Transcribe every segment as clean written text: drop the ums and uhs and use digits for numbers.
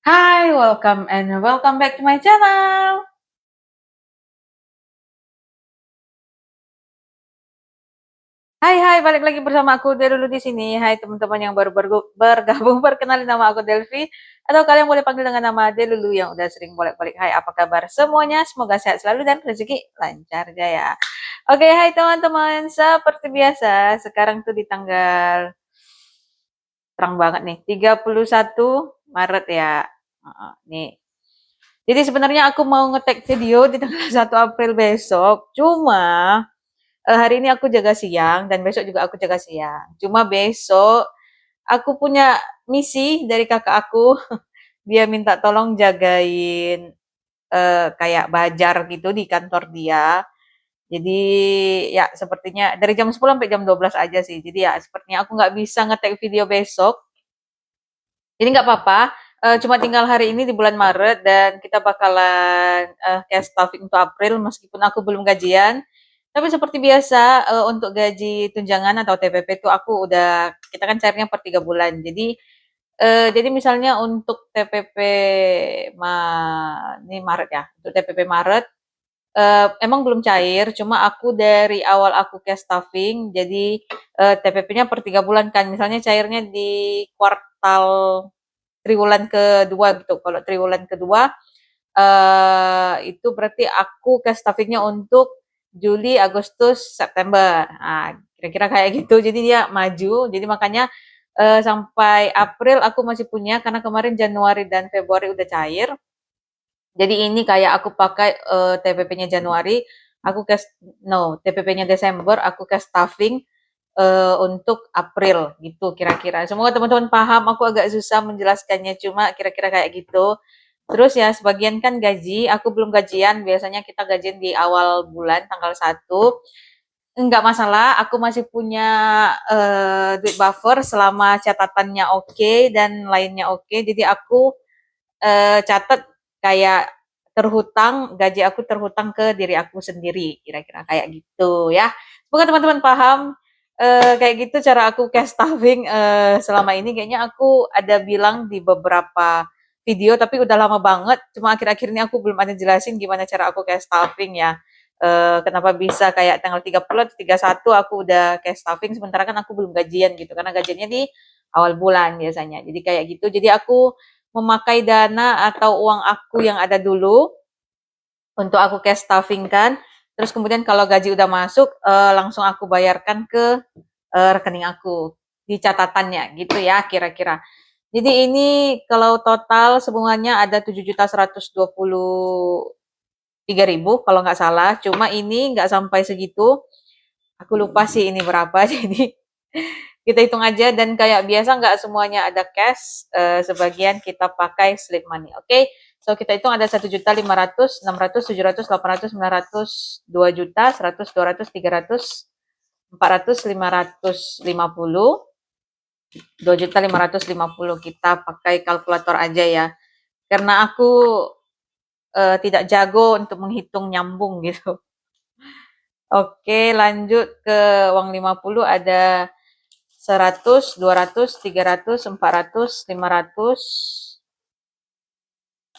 Hi, welcome back to my channel. Hai, balik lagi bersama aku Delulu di sini. Hai teman-teman yang baru bergabung, perkenalin nama aku Delvi atau kalian boleh panggil dengan nama Delulu yang udah sering bolak-balik. Hai, apa kabar semuanya? Semoga sehat selalu dan rezeki lancar jaya. Oke, hai teman-teman. Seperti biasa, sekarang tuh di tanggal terang banget nih, 31 Maret ya. Nih. Jadi sebenarnya aku mau ngetek video di tanggal 1 April besok. Cuma hari ini aku jaga siang dan besok juga aku jaga siang. Cuma besok aku punya misi dari kakak aku. Dia minta tolong jagain kayak bajar gitu di kantor dia. Jadi ya sepertinya dari jam 10 sampai jam 12 aja sih. Jadi ya sepertinya aku nggak bisa ngetek video besok. Jadi nggak apa-apa. Cuma tinggal hari ini di bulan Maret dan kita bakalan cash stuffing untuk April meskipun aku belum gajian. Tapi seperti biasa, untuk gaji tunjangan atau TPP itu aku udah kita kan cairnya per 3 bulan. Jadi misalnya untuk TPP ma ini Maret ya, untuk TPP Maret, emang belum cair, cuma aku dari awal aku cash stuffing, jadi, TPP-nya per 3 bulan kan, misalnya cairnya di kuartal triwulan kedua gitu. Kalau triwulan kedua, itu berarti aku cash stuffing-nya untuk Juli, Agustus, September. Nah, kira-kira kayak gitu. Jadi dia maju. Jadi makanya sampai April aku masih punya karena kemarin Januari dan Februari udah cair. Jadi ini kayak aku pakai TPP-nya Januari, aku cash no, TPP-nya Desember, aku cash stuffing untuk April gitu kira-kira. Semoga teman-teman paham, aku agak susah menjelaskannya cuma kira-kira kayak gitu. Terus ya sebagian kan gaji, aku belum gajian, biasanya kita gajian di awal bulan tanggal 1. Enggak masalah, aku masih punya duit buffer selama catatannya oke dan lainnya oke. Jadi aku catat kayak terhutang, gaji aku terhutang ke diri aku sendiri, kira-kira kayak gitu ya. Semoga teman-teman paham. Kayak gitu cara aku cash stuffing selama ini. Kayaknya aku ada bilang di beberapa video, tapi udah lama banget. Cuma akhir-akhir ini aku belum ada jelasin gimana cara aku cash stuffing ya. Kenapa bisa kayak tanggal 30 atau 31 aku udah cash stuffing, sementara kan aku belum gajian gitu, karena gajiannya di awal bulan biasanya. Jadi kayak gitu. Jadi aku memakai dana atau uang aku yang ada dulu untuk aku cash stuffing kan. Terus kemudian kalau gaji udah masuk, langsung aku bayarkan ke rekening aku di catatannya gitu ya kira-kira. Jadi ini kalau total semuanya ada 7.123.000 kalau nggak salah. Cuma ini nggak sampai segitu. Aku lupa sih ini berapa. Jadi kita hitung aja dan kayak biasa nggak semuanya ada cash, sebagian kita pakai slip money. Oke, so kita hitung ada 1.500.000, 600, 700, 800, 900, 2.000.000, 100, 200, 300, 400, 550, 2.550. Kita pakai kalkulator aja ya, karena aku tidak jago untuk menghitung nyambung gitu. Oke, lanjut ke uang 50 ada 100, 200, 300, 400, 500,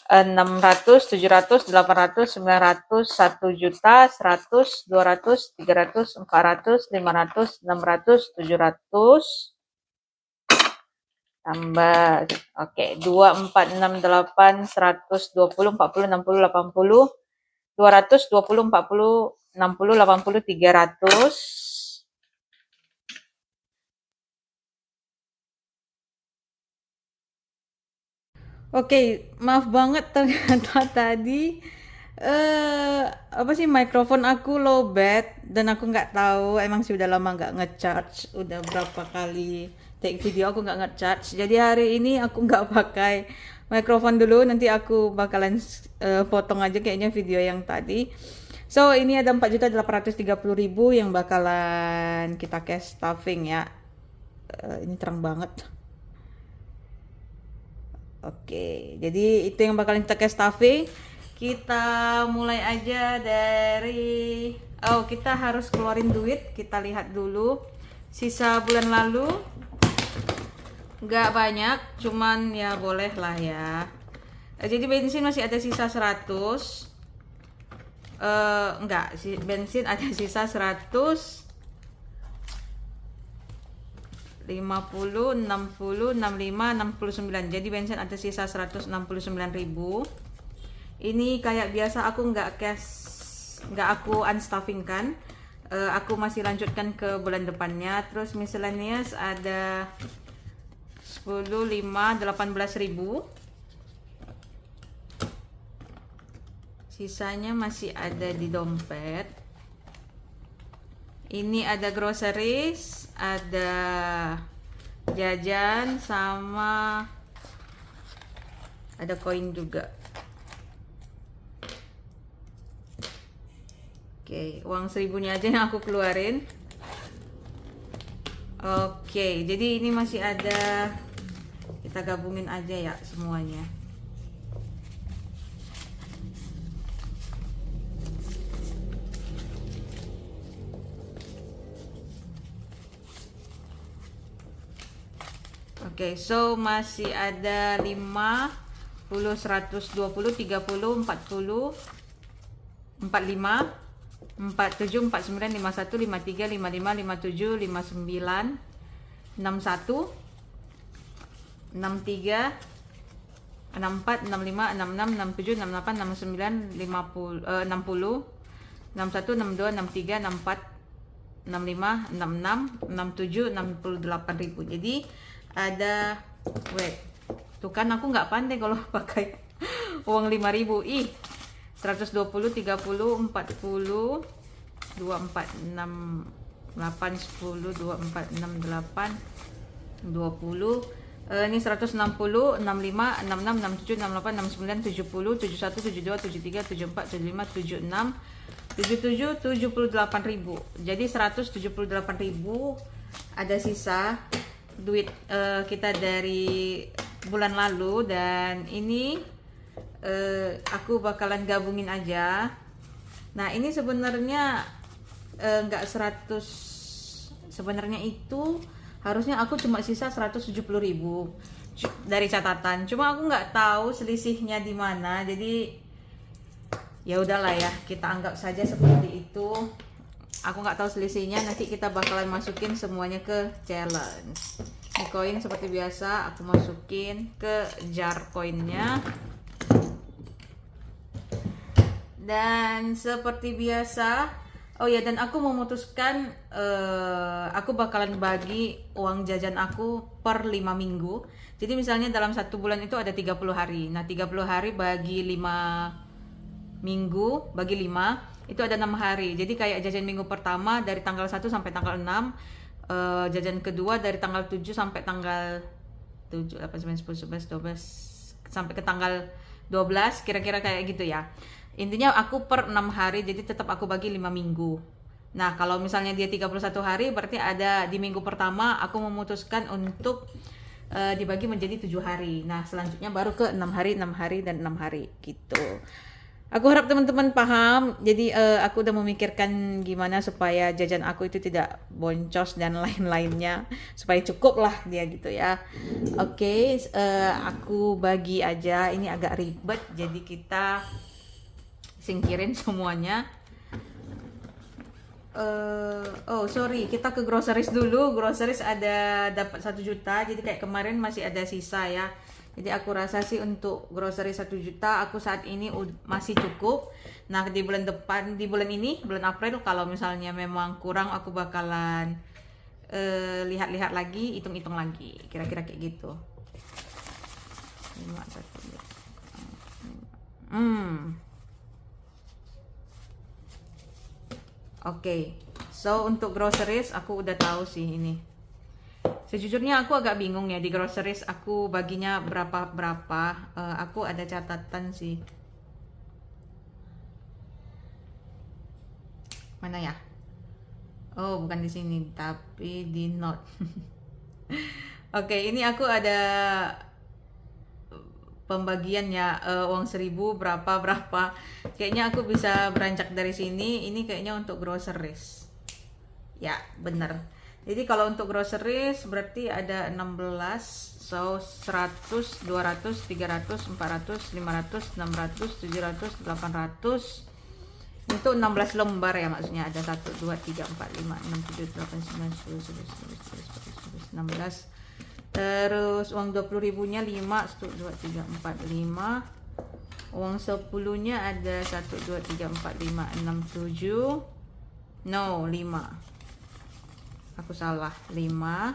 600, 700, 800, 900, 1.000.000, 100, 200, 300, 400, 500, 600, 700, tambah, oke, 2, 4, 6, 8, 100, 20, 40, 60, 80, 200, 20, 40, 60, 80, 300. Oke, maaf banget ternyata tadi apa sih mikrofon aku lowbat dan aku nggak tahu, emang sih udah lama nggak ngecharge, udah berapa kali take video aku nggak ngecharge. Jadi hari ini aku nggak pakai mikrofon dulu, nanti aku bakalan potong aja kayaknya video yang tadi. So ini ada 4.830.000 yang bakalan kita cash stuffing ya. Ini terang banget. Oke, jadi itu yang bakalan kita cash stuffing. Kita mulai aja dari, oh kita harus keluarin duit. Kita lihat dulu sisa bulan lalu. Nggak banyak, cuman ya boleh lah ya. Jadi bensin masih ada sisa 100. Enggak, bensin ada sisa 100, 50, 60, 65, 69. Jadi bensin ada sisa 169.000. Ini kayak biasa aku nggak cash, nggak aku unstuffing kan. Aku masih lanjutkan ke bulan depannya. Terus miscellaneous ada 10, 5, 18.000. Sisanya masih ada di dompet. Ini ada groceries, ada jajan, sama ada koin juga. Oke, uang 1000-nya aja yang aku keluarin. Oke, jadi ini masih ada. Kita gabungin aja ya semuanya. Oke, so masih ada 5, 10, 120, 30, 40, 45, 47, 49, 51, 53, 55, 57, 59, 61, 63, 64, 65, 66, 67, 68, 69, 50, 60, 61, 62, 63, 64, 65, 66, 67, 68.000. Jadi ada, wait, tuh kan aku nggak pandai kalau pakai uang 5.000. 120, 30, 40, 24, 6, 8, 10, 24, 6, 8, 20. Ini 160, 65, 66, 67, 68, 69, 70, 71, 72, 73, 74, 75, 76, 77, 78.000. Jadi 178.000 ada sisa duit kita dari bulan lalu, dan ini aku bakalan gabungin aja. Nah, ini sebenarnya nggak 100, sebenarnya itu harusnya aku cuma sisa 170.000 dari catatan. Cuma aku nggak tahu selisihnya di mana. Jadi ya udahlah ya, kita anggap saja seperti itu. Aku nggak tahu selisihnya, nanti kita bakalan masukin semuanya ke challenge. Ini koin seperti biasa aku masukin ke jar koinnya. Dan seperti biasa, oh ya, dan aku memutuskan aku bakalan bagi uang jajan aku per 5 minggu. Jadi misalnya dalam 1 bulan itu ada 30 hari. Nah, 30 hari bagi 5 minggu, bagi 5 itu ada 6 hari. Jadi kayak jajan minggu pertama dari tanggal 1 sampai tanggal 6, jajan kedua dari tanggal 7 sampai tanggal 7, 8, 9, 10, 11, 12 sampai ke tanggal 12, kira-kira kayak gitu ya. Intinya aku per 6 hari, jadi tetap aku bagi 5 minggu. Nah, kalau misalnya dia 31 hari, berarti ada di minggu pertama aku memutuskan untuk dibagi menjadi 7 hari. Nah, selanjutnya baru ke 6 hari, 6 hari, dan 6 hari gitu. Aku harap teman-teman paham. Jadi aku udah memikirkan gimana supaya jajan aku itu tidak boncos dan lain-lainnya, supaya cukup lah dia gitu ya. Oke, aku bagi aja. Ini agak ribet, jadi kita singkirin semuanya. Oh sorry, kita ke groceries dulu. Groceries ada dapat 1 juta, jadi kayak kemarin masih ada sisa ya. Jadi aku rasa sih untuk grocery 1 juta aku saat ini masih cukup. Nah, di bulan depan, di bulan ini, bulan April, kalau misalnya memang kurang, aku bakalan lihat-lihat lagi, hitung-hitung lagi, kira-kira kayak gitu. Oke, so untuk groceries aku udah tahu sih ini. Sejujurnya aku agak bingung ya di groceries aku baginya berapa. Aku ada catatan sih. Mana ya? Oh, bukan di sini, tapi di note. Oke, ini aku ada pembagian ya, uang 1.000 berapa. Kayaknya aku bisa beranjak dari sini. Ini kayaknya untuk groceries. Ya, bener. Jadi kalau untuk groceries berarti ada 16. So 100, 200, 300, 400, 500, 600, 700, 800. Itu 16 lembar ya, maksudnya ada 1, 2, 3, 4, 5, 6, 7, 8, 9, 10, 11, 12, 13, 14, 15, 16. Terus uang 20 ribunya 5, 1, 2, 3, 4, 5. Uang 10-nya ada 1, 2, 3, 4, 5, 6, 7. No, 5. Aku salah, 5.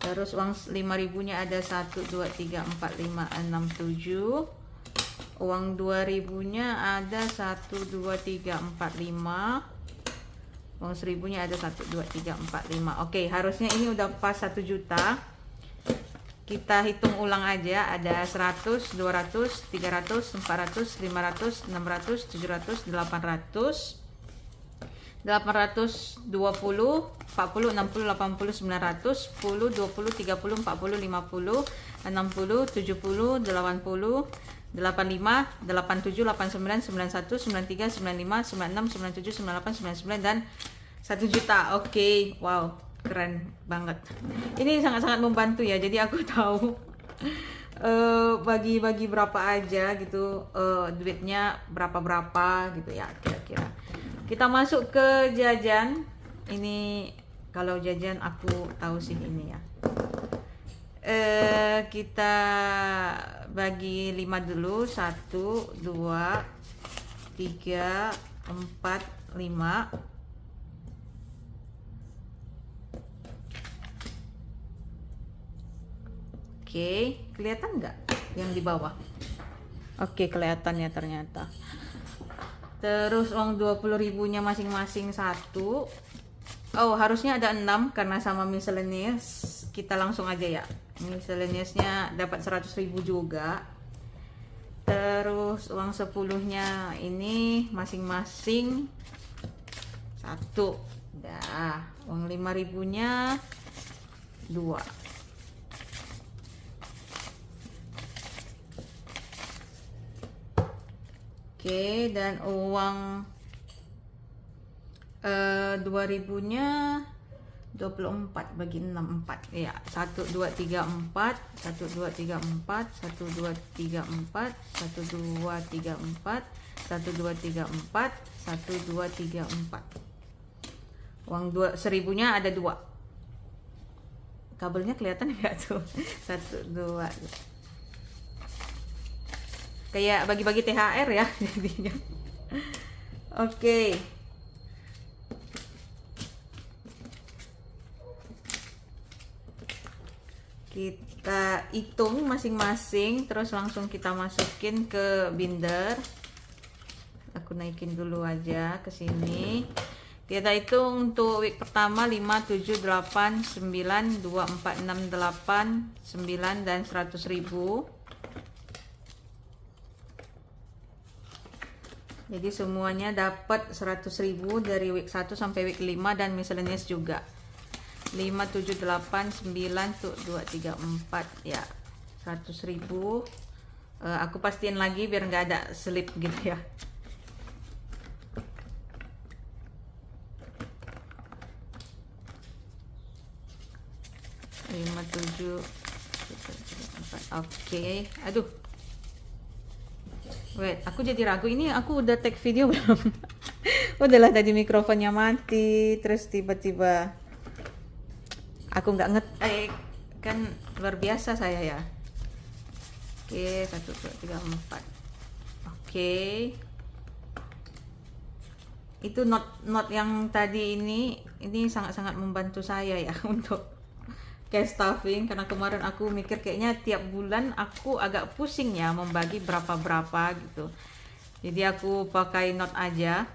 Terus uang 5 ribunya ada 1, 2, 3, 4, 5, 6, 7. Uang 2 ribunya ada 1, 2, 3, 4, 5. Uang 1000-nya ada 1, 2, 3, 4, 5. Oke, harusnya ini udah pas 1 juta. Kita hitung ulang aja, ada 100, 200, 300, 400, 500, 600, 700, 800. 820, 40, 60, 80, 900, 10, 20, 30, 40, 50, 60, 70, 80, 85, 85, 87, 89, 91, 93, 95, 96, 97, 98, 99 dan 1 juta. Oke, wow, keren banget. Ini sangat-sangat membantu ya. Jadi aku tahu bagi-bagi berapa aja gitu, duitnya berapa gitu ya kira-kira. Kita masuk ke jajan. Ini kalau jajan aku tahu sih ini ya. Kita bagi 5 dulu. 1, 2, 3, 4, 5. Oke, kelihatan nggak yang di bawah? Oke, kelihatannya ternyata. Terus uang 20 ribunya masing-masing 1. Oh, harusnya ada 6 karena sama miscellaneous. Kita langsung aja ya. Miscellaneousnya dapat 100 ribu juga. Terus uang 10-nya ini masing-masing 1. Dah, uang 5 ribunya 2. Oke, dan uang 2 ribunya 24 bagi 6, 4 ya. 1, 2, 3, 4. 1, 2, 3, 4. 1, 2, 3, 4. 1, 2, 3, 4. 1, 2, 3, 4. 1, 2, 3, 4. Uang 1000-nya ada 2. Kabelnya kelihatan nggak tuh? 1, 2. Kayak bagi-bagi THR ya jadinya. Oke. Kita hitung masing-masing, terus langsung kita masukin ke binder. Aku naikin dulu aja ke sini. Kita hitung untuk week pertama 5, 7, 8, 9, 2, 4, 6, 8, 9 dan 100 ribu. Jadi semuanya dapat 100 ribu dari week 1 sampai week 5 dan miscellaneous juga. 5, 7, 8, 9, 2, 3, 4 ya. 100 ribu. Aku pastiin lagi biar nggak ada slip gitu ya. Lima, 7, 4. Oke. Aduh. Wait, aku jadi ragu, ini aku udah take video belum? Udahlah, tadi mikrofonnya mati, terus tiba-tiba aku nggak kan luar biasa saya ya. Oke, 1, 2, 3, 4. Oke. Itu not yang tadi ini sangat-sangat membantu saya ya untuk cash stuffing, karena kemarin aku mikir kayaknya tiap bulan aku agak pusing ya membagi berapa-berapa gitu. Jadi aku pakai note aja.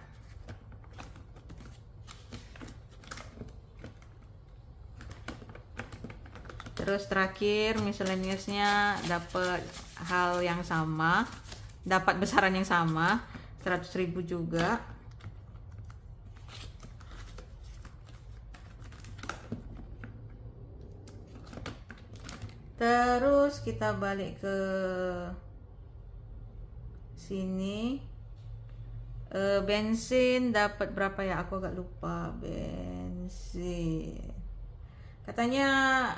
Terus terakhir miscellaneousnya dapat hal yang sama, dapat besaran yang sama, 100 ribu juga. Terus kita balik ke sini. Bensin dapat berapa ya? Aku agak lupa. Bensin Katanya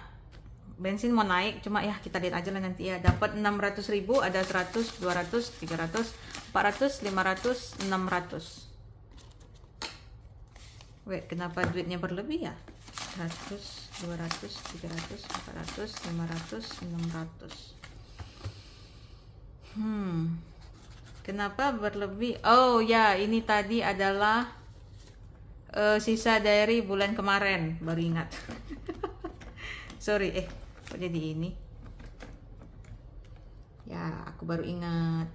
bensin mau naik, cuma ya kita lihat aja lah nanti ya. Dapat 600.000, ada 100, 200, 300, 400, 500, 600. Wait, kenapa duitnya berlebih ya? 100, 200, 300, 400, 500, 600. Kenapa berlebih? Oh ya, ini tadi adalah sisa dari bulan kemarin, baru ingat. Sorry, kok jadi ini? Ya, aku baru ingat.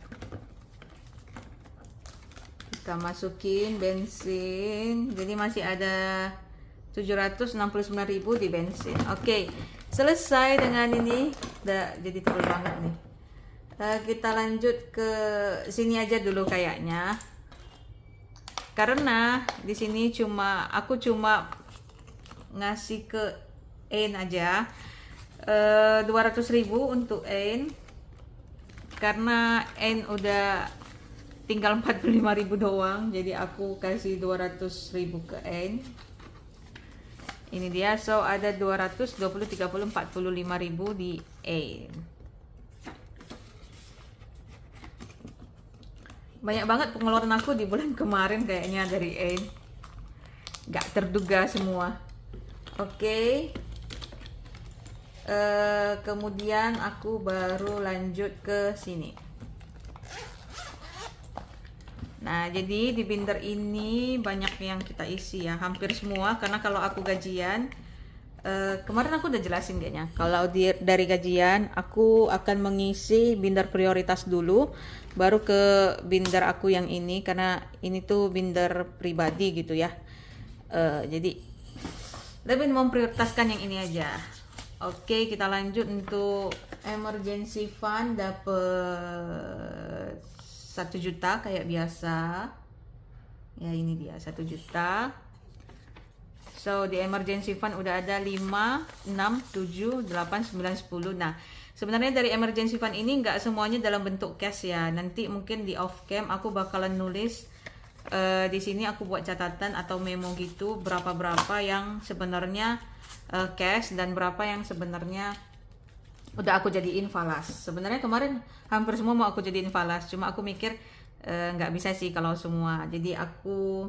Kita masukin bensin, jadi masih ada 769.000 di bensin. Oke, selesai dengan ini. Udah jadi tebal banget nih. Kita lanjut ke sini aja dulu kayaknya. Karena di sini aku cuma ngasih ke N aja 200.000 untuk N, karena N udah tinggal 45.000 doang, jadi aku kasih 200.000 ke N. Ini dia, so ada 200, 20, 30, 45.000 di N. Banyak banget pengeluaran aku di bulan kemarin kayaknya dari N, gak terduga semua. Oke. Kemudian aku baru lanjut ke sini. Nah, jadi di binder ini banyak yang kita isi ya, hampir semua. Karena kalau aku gajian, kemarin aku udah jelasin kayaknya, kalau dari gajian aku akan mengisi binder prioritas dulu, baru ke binder aku yang ini, karena ini tuh binder pribadi gitu ya. Jadi lebih memprioritaskan yang ini aja. Oke, kita lanjut untuk emergency fund, dapet 1 juta kayak biasa. Ya, ini dia 1 juta. So di emergency fund udah ada 5, 6, 7, 8, 9, 10. Nah, sebenarnya dari emergency fund ini nggak semuanya dalam bentuk cash ya. Nanti mungkin di off cam aku bakalan nulis di sini, aku buat catatan atau memo gitu, berapa yang sebenarnya cash dan berapa yang sebenarnya udah aku jadiin falas. Sebenarnya kemarin hampir semua mau aku jadiin falas, cuma aku mikir nggak bisa sih kalau semua, jadi aku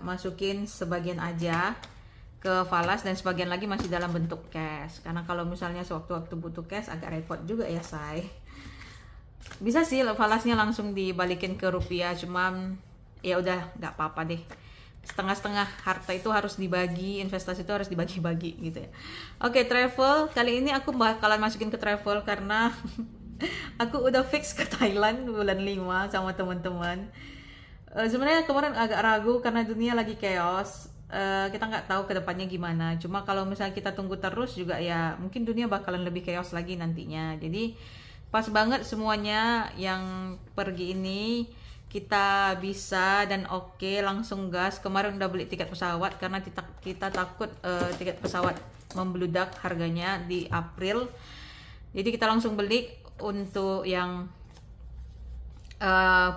masukin sebagian aja ke falas dan sebagian lagi masih dalam bentuk cash, karena kalau misalnya sewaktu-waktu butuh cash agak repot juga ya, say. Bisa sih falasnya langsung dibalikin ke rupiah, cuman ya udah nggak apa-apa deh. Setengah-setengah, harta itu harus dibagi, investasi itu harus dibagi-bagi gitu ya. Oke, travel. Kali ini aku bakalan masukin ke travel karena aku udah fix ke Thailand bulan 5 sama teman-teman. Sebenarnya kemarin agak ragu karena dunia lagi chaos. Kita nggak tahu kedepannya gimana. Cuma kalau misalnya kita tunggu terus juga ya mungkin dunia bakalan lebih chaos lagi nantinya. Jadi pas banget semuanya yang pergi ini kita bisa dan oke, langsung gas. Kemarin udah beli tiket pesawat karena kita takut tiket pesawat membludak harganya di April. Jadi kita langsung beli untuk yang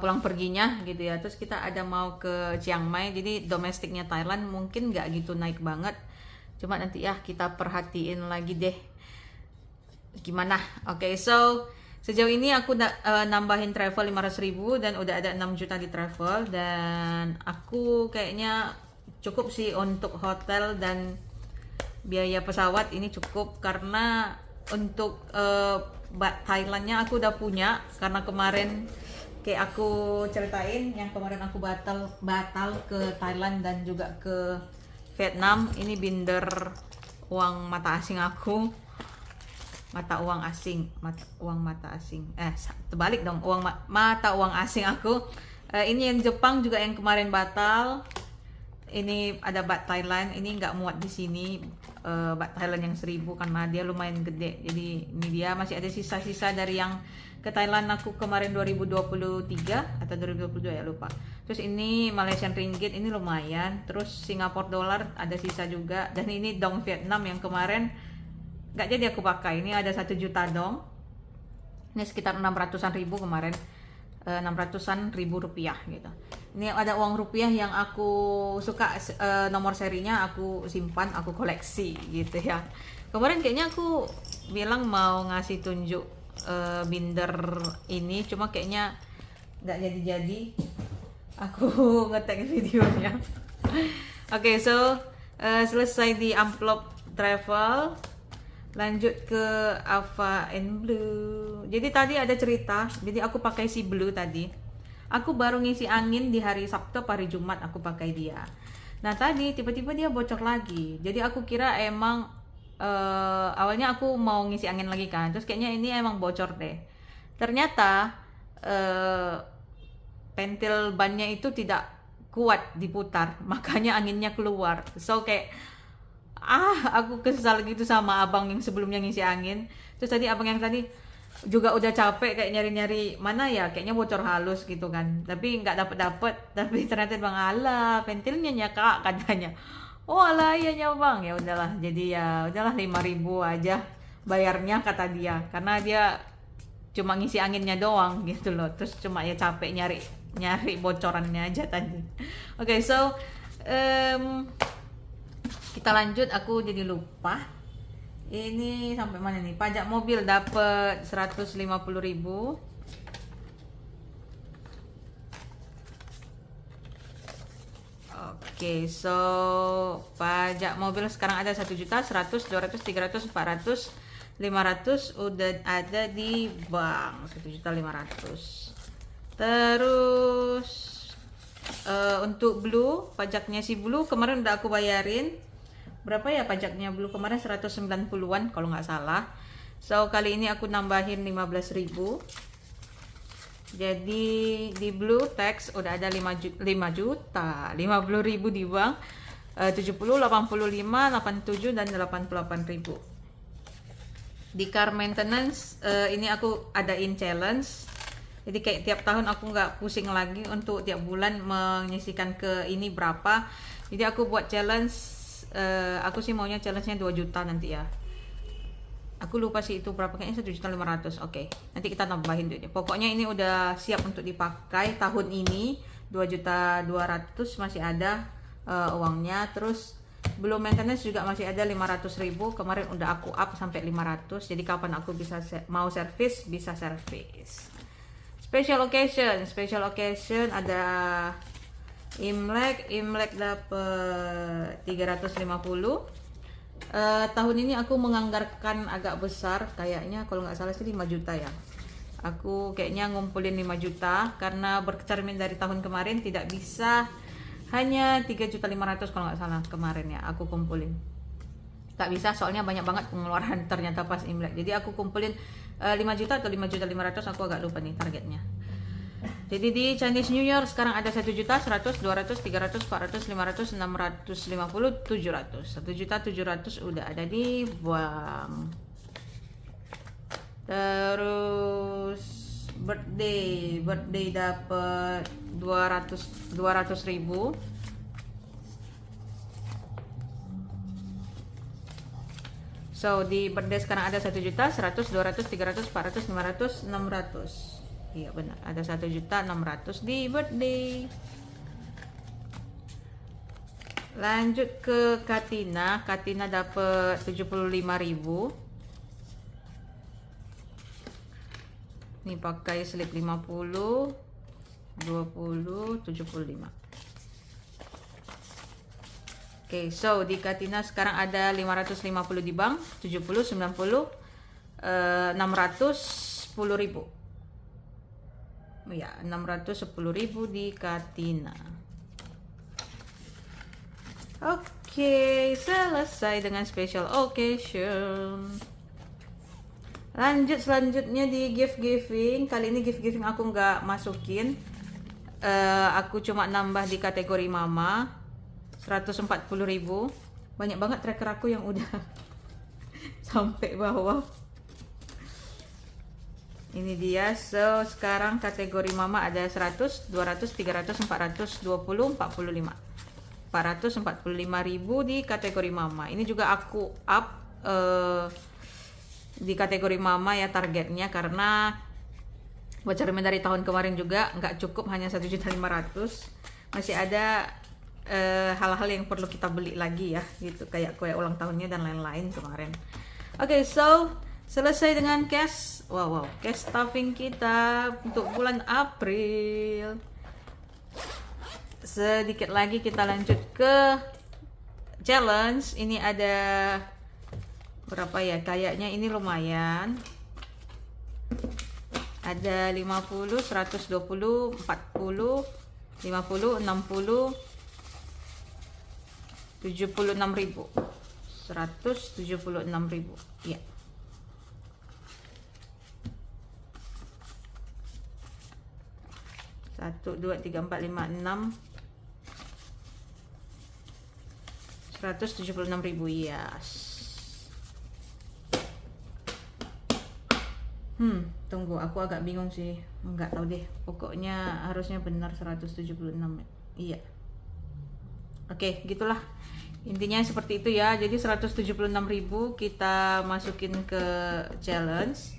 pulang perginya gitu ya. Terus kita ada mau ke Chiang Mai, jadi domestiknya Thailand mungkin nggak gitu naik banget. Cuma nanti ya kita perhatiin lagi deh gimana. Oke, so sejauh ini aku nambahin travel 500.000 dan udah ada 6 juta di travel, dan aku kayaknya cukup sih untuk hotel dan biaya pesawat ini cukup, karena untuk Thailandnya aku udah punya, karena kemarin kayak aku ceritain yang kemarin aku batal ke Thailand dan juga ke Vietnam. Ini binder uang mata asing aku, uang mata asing terbalik dong, mata uang asing aku. Ini yang Jepang juga yang kemarin batal. Ini ada baht Thailand, ini nggak muat di sini, baht Thailand yang 1000 karena dia lumayan gede. Jadi ini dia masih ada sisa-sisa dari yang ke Thailand aku kemarin 2023 atau 2022 ya, lupa. Terus ini Malaysian ringgit, ini lumayan. Terus Singapore dollar ada sisa juga, dan ini dong Vietnam yang kemarin nggak jadi aku pakai. Ini ada 1 juta dong, ini sekitar 600-an ribu kemarin. 600-an ribu rupiah gitu. Ini ada uang rupiah yang aku suka, nomor serinya aku simpan, aku koleksi gitu ya. Kemarin kayaknya aku bilang mau ngasih tunjuk binder ini, cuma kayaknya nggak jadi-jadi. Aku ngetek videonya. Oke, so selesai di amplop travel, lanjut ke Ava and Blue. Jadi tadi ada cerita, jadi aku pakai si Blue tadi. Aku baru ngisi angin di hari Sabtu, hari Jumat aku pakai dia. Nah tadi tiba-tiba dia bocor lagi. Jadi aku kira emang awalnya aku mau ngisi angin lagi kan. Terus kayaknya ini emang bocor deh. Ternyata pentil bannya itu tidak kuat diputar, makanya anginnya keluar. So kayak aku kesal gitu sama abang yang sebelumnya ngisi angin. Terus tadi abang yang tadi juga udah capek kayak nyari-nyari mana ya, kayaknya bocor halus gitu kan, tapi nggak dapet, tapi ternyata bang ala pentilnya ya kak katanya. Oh ala iya bang, ya udahlah, jadi ya udahlah 5.000 aja bayarnya kata dia, karena dia cuma ngisi anginnya doang gitu loh, terus cuma ya capek nyari bocorannya aja tadi. Oke, so kita lanjut, aku jadi lupa. Ini sampai mana nih? Pajak mobil dapat 150.000. Oke, so pajak mobil sekarang ada 1 juta, 100, 200, 300, 400, 500 udah ada di bank, 1.500.000. Terus untuk Blue, pajaknya si Blue kemarin udah aku bayarin. Berapa ya pajaknya Blue kemarin? 190-an kalau nggak salah. So kali ini aku nambahin 15.000. Jadi di Blue tax udah ada 5 juta 50.000 di bank, 70, 85, 87 dan 88.000. Di car maintenance ini aku adain challenge. Jadi kayak tiap tahun aku nggak pusing lagi untuk tiap bulan menyisikan ke ini berapa. Jadi aku buat challenge. Aku sih maunya challenge-nya 2 juta nanti ya. Aku lupa sih itu berapa, kayaknya 1.500.000. Oke, nanti kita tambahin duitnya. Pokoknya ini udah siap untuk dipakai tahun ini. 2.200.000 masih ada uangnya. Terus belum maintenance juga masih ada 500.000. Kemarin udah aku up sampai 500. Jadi kapan aku bisa mau servis, bisa servis. Special occasion ada Imlek dapat 350. Tahun ini aku menganggarkan agak besar, kayaknya kalau nggak salah sih 5 juta ya. Aku kayaknya ngumpulin 5 juta karena bercermin dari tahun kemarin tidak bisa, hanya 3.500.000 kalau nggak salah kemarin ya aku kumpulin. Tak bisa soalnya banyak banget pengeluaran ternyata pas Imlek. Jadi aku kumpulin 5 juta atau 5.500.000, aku agak lupa nih targetnya. Jadi di Chinese New Year sekarang ada 1 juta, 100, 200, 300, 400, 500, 650, 700. 1.700.000 udah ada di bank. Terus birthday dapat 200.000. So di birthday sekarang ada 1 juta, 100, 200, 300, 400, 500, 600. Iya benar, ada 1.600.000 di birthday. Lanjut ke Katina dapat 75.000. Ini pakai slip 50, 20, 75. Oke, so di Katina sekarang ada 550 di bank, 70, 90, 610.000. Ya, 610.000 di Katina. Oke, selesai dengan special occasion. Lanjut selanjutnya di gift giving. Kali ini gift giving aku nggak masukin. Aku cuma nambah di kategori mama 140.000. Banyak banget tracker aku yang udah sampai bawah. Ini dia. So sekarang kategori mama ada 100, 200, 300, 420, 45. 445.000 di kategori mama. Ini juga aku up di kategori mama ya targetnya, karena Buat cermin dari tahun kemarin juga nggak cukup hanya 1.500.000. Masih ada hal-hal yang perlu kita beli lagi ya, gitu kayak kue ulang tahunnya dan lain-lain kemarin. Oke, so selesai dengan cash. Wow, cash stuffing kita untuk bulan April. Sedikit lagi kita lanjut ke challenge. Ini ada berapa ya? Kayaknya ini lumayan. Ada 50, 120, 40, 50, 60, 76.000. 176.000. Ya. Satu, dua, tiga, empat, lima, enam. 176.000, yes. Tunggu, aku agak bingung sih. Enggak tahu deh. Pokoknya harusnya benar 176. Iya. Oke, gitulah. Intinya seperti itu ya. Jadi 176.000 kita masukin ke challenge.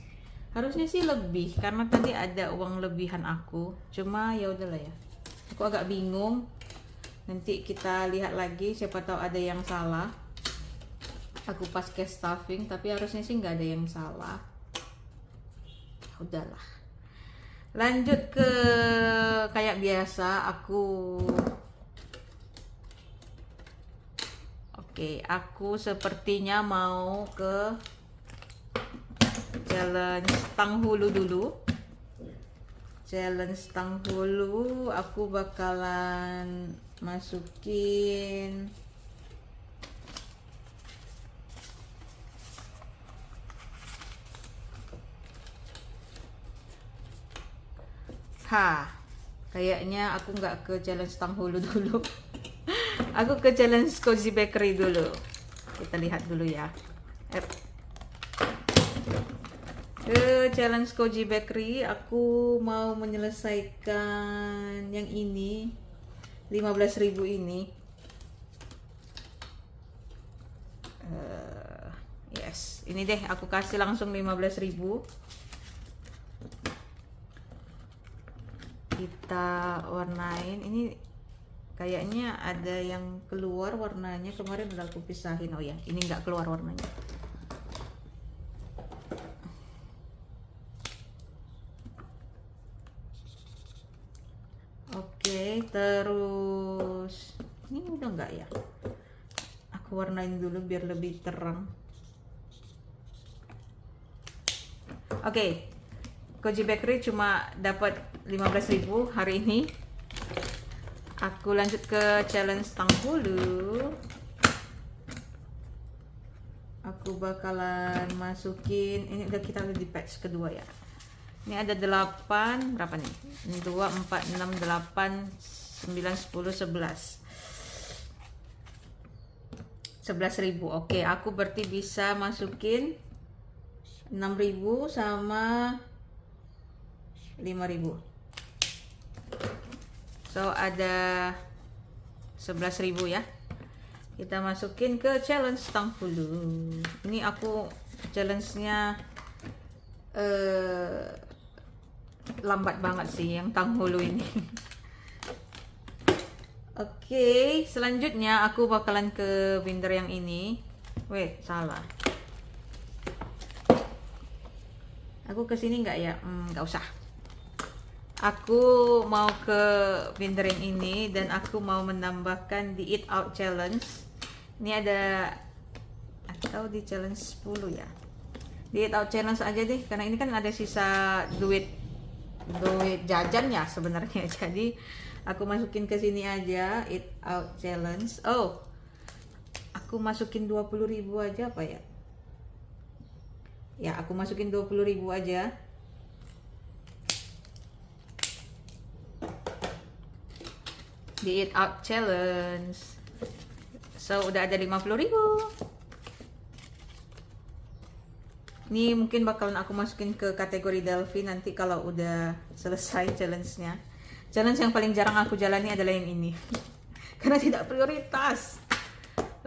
Harusnya sih lebih karena tadi ada uang lebihan aku. Cuma ya udahlah ya. Aku agak bingung. Nanti kita lihat lagi, siapa tahu ada yang salah. Aku pas cash stuffing, tapi harusnya sih nggak ada yang salah. Udahlah, lanjut ke kayak biasa aku sepertinya mau ke challenge tang hulu dulu. Challenge tang hulu aku bakalan masukin kayaknya aku nggak ke challenge tang hulu dulu. Aku ke challenge Cozy Bakery dulu. Kita lihat dulu ya. Ke challenge Cozy Bakery aku mau menyelesaikan yang ini 15.000 ini. Yes, ini deh aku kasih langsung 15.000. Kita warnain. Ini kayaknya ada yang keluar warnanya, kemarin udah aku pisahin. Oh ya, ini nggak keluar warnanya. Oke, terus ini udah nggak ya? Aku warnain dulu biar lebih terang. Oke, Cozy Bakery cuma dapat 15.000 hari ini. Aku lanjut ke challenge tang hulu. Aku bakalan masukin, ini udah kita di batch kedua ya. Ini ada 8, berapa nih? 2, 4, 6, 8, 9, 10, 11. 11.000. Oke, aku berarti bisa masukin 6.000 sama 5.000. So ada 11.000 ya. Kita masukin ke challenge tang hulu. Ini aku challenge-nya lambat banget sih yang tang hulu ini. Oke, selanjutnya aku bakalan ke binder yang ini. Wait, salah. Aku kesini nggak ya? Nggak usah. Aku mau ke binder yang ini dan aku mau menambahkan di Eat Out Challenge. Ini ada, atau di challenge 10 ya. Di Eat Out Challenge aja deh, karena ini kan ada sisa duit jajan ya sebenarnya. Jadi aku masukin ke sini aja, Eat Out Challenge. Oh, aku masukin 20.000 aja apa ya? Ya, aku masukin 20.000 aja. Di Eat Out Challenge. So, udah ada 50.000. Ini mungkin bakalan aku masukin ke kategori Delphi nanti kalau udah selesai challenge-nya. Challenge yang paling jarang aku jalani adalah yang ini. Karena tidak prioritas.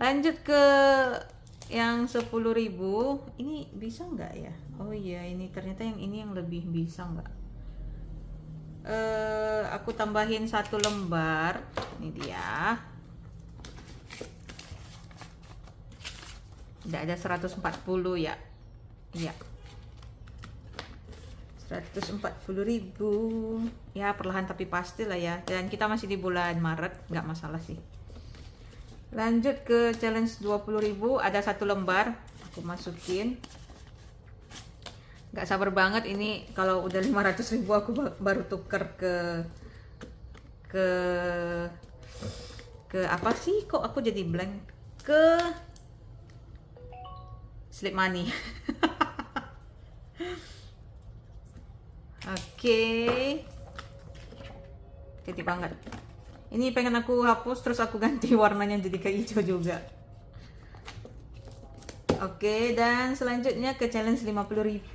Lanjut ke yang 10.000. Ini bisa nggak ya? Oh iya, ini ternyata yang ini yang lebih bisa nggak? Aku tambahin 1 lembar. Ini dia. Udah ada 140 ya. Iya. 140.000 ya, perlahan tapi pasti lah ya, dan kita masih di bulan Maret, nggak masalah sih. Lanjut ke challenge 20.000, ada 1 lembar aku masukin. Nggak sabar banget ini, kalau udah 500.000 aku baru tuker ke apa sih, kok aku jadi blank, ke slip money. Oke. Cantik banget. Ini pengen aku hapus terus aku ganti warnanya jadi ke hijau juga. Oke, dan selanjutnya ke challenge 50.000.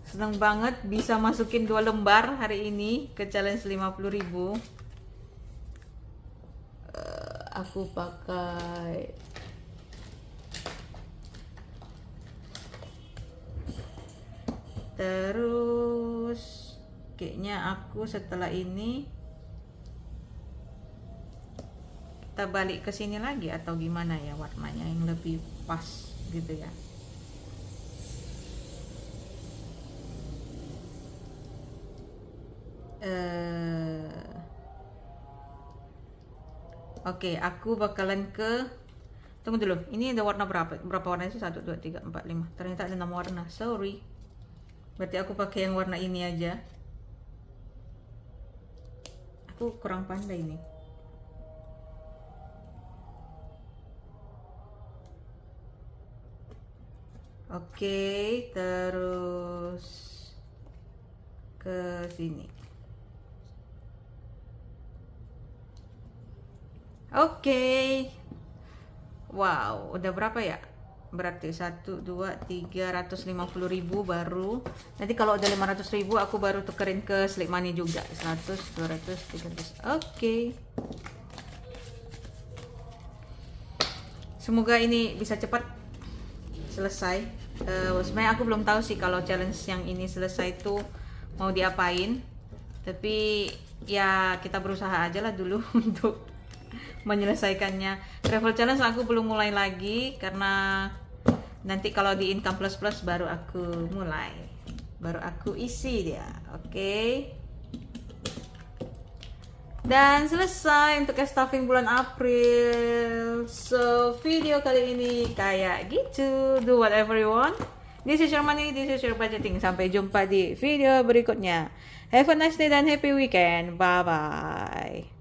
Senang banget bisa masukin 2 lembar hari ini ke challenge 50.000. Aku pakai terus kayaknya aku setelah ini kita balik ke sini lagi atau gimana ya, warnanya yang lebih pas gitu ya. Oke, aku bakalan ke, tunggu dulu, ini ada warna berapa warna sih? 1, 2, 3, 4, 5. Ternyata ada 6 warna, sorry. Berarti aku pakai yang warna ini aja. Aku kurang pandai nih. Oke, terus ke sini. Oke. Wow, udah berapa ya? Berarti 1, 2, 350.000 baru. Nanti kalau udah 500.000 aku baru tukerin ke slip money juga. 100, 200, 300. Oke. Semoga ini bisa cepat selesai. Sebenarnya aku belum tahu sih kalau challenge yang ini selesai tuh mau diapain. Tapi ya kita berusaha aja lah dulu untuk menyelesaikannya. Travel challenge aku belum mulai lagi karena nanti kalau di income plus plus baru aku mulai, baru aku isi dia. Oke. Dan selesai untuk stuffing bulan April. So video kali ini kayak gitu. Do whatever you want. This is your money, this is your budgeting. Sampai jumpa di video berikutnya. Have a nice day dan happy weekend. Bye bye.